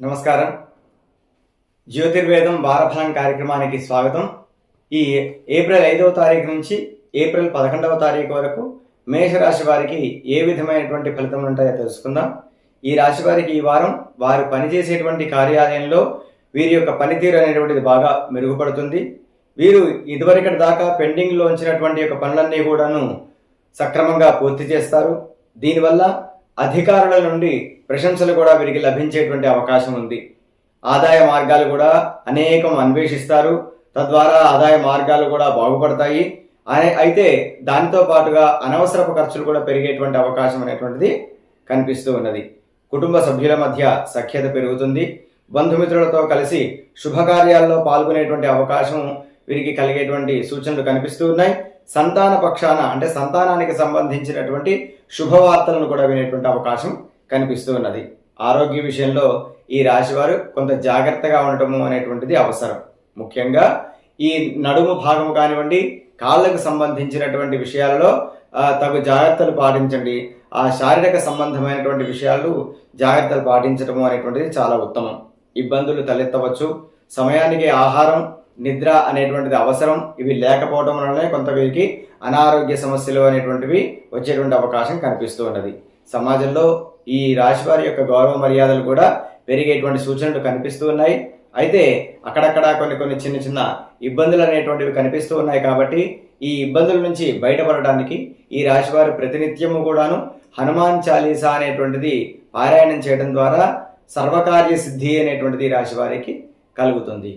నమస్కారం. జ్యోతిర్వేదం వారఫలం కార్యక్రమానికి స్వాగతం. ఈ ఏప్రిల్ 5వ తారీఖు నుంచి ఏప్రిల్ 11వ తారీఖు వరకు మేషరాశి వారికి ఏ విధమైనటువంటి ఫలితములు ఉంటాయో తెలుసుకుందాం. ఈ రాశి వారికి ఈ వారం వారు పనిచేసేటువంటి కార్యాలయంలో వీరి యొక్క పనితీరు అనేటువంటిది బాగా మెరుగుపడుతుంది. వీరు ఇదివరకటి దాకా పెండింగ్లో ఉంచినటువంటి యొక్క పనులన్నీ కూడాను సక్రమంగా పూర్తి చేస్తారు. దీనివల్ల అధికారుల నుండి ప్రశంసలు కూడా వీరికి లభించేటువంటి అవకాశం ఉంది. ఆదాయ మార్గాలు కూడా అనేకం అన్వేషిస్తారు. తద్వారా ఆదాయ మార్గాలు కూడా బాగుపడతాయి. అయితే దానితో పాటుగా అనవసరపు ఖర్చులు కూడా పెరిగేటువంటి అవకాశం అనేటువంటిది కనిపిస్తూ ఉన్నది. కుటుంబ సభ్యుల మధ్య సఖ్యత పెరుగుతుంది. బంధుమిత్రులతో కలిసి శుభకార్యాల్లో పాల్గొనేటువంటి అవకాశం వీరికి కలిగేటువంటి సూచనలు కనిపిస్తూ ఉన్నాయి. సంతాన పక్షాన అంటే సంతానానికి సంబంధించినటువంటి శుభవార్తలను కూడా వినేటువంటి అవకాశం కనిపిస్తూ ఉన్నది. ఆరోగ్య విషయంలో ఈ రాశివారు కొంత జాగ్రత్తగా ఉండటము అనేటువంటిది అవసరం. ముఖ్యంగా ఈ నడుము భాగం కానివ్వండి, కాళ్ళకు సంబంధించినటువంటి విషయాలలో తగు జాగ్రత్తలు పాటించండి. ఆ శారీరక సంబంధమైనటువంటి విషయాలు జాగ్రత్తలు పాటించడము అనేటువంటిది చాలా ఉత్తమం. ఇబ్బందులు తలెత్తవచ్చు. సమయానికి ఆహారం, నిద్ర అనేటువంటిది అవసరం. ఇవి లేకపోవడం వలనే కొంత వీరికి అనారోగ్య సమస్యలు అనేటువంటివి వచ్చేటువంటి అవకాశం కనిపిస్తూ ఉన్నది. సమాజంలో ఈ రాశి వారి యొక్క గౌరవ మర్యాదలు కూడా పెరిగేటువంటి సూచనలు కనిపిస్తూ ఉన్నాయి. అయితే అక్కడక్కడ కొన్ని చిన్న చిన్న ఇబ్బందులు అనేటువంటివి కనిపిస్తూ ఉన్నాయి. కాబట్టి ఈ ఇబ్బందుల నుంచి బయటపడడానికి ఈ రాశివారు ప్రతినిత్యము కూడాను హనుమాన్ చాలీసా అనేటువంటిది పారాయణం చేయడం ద్వారా సర్వకార్య సిద్ధి అనేటువంటిది రాశి వారికి కలుగుతుంది.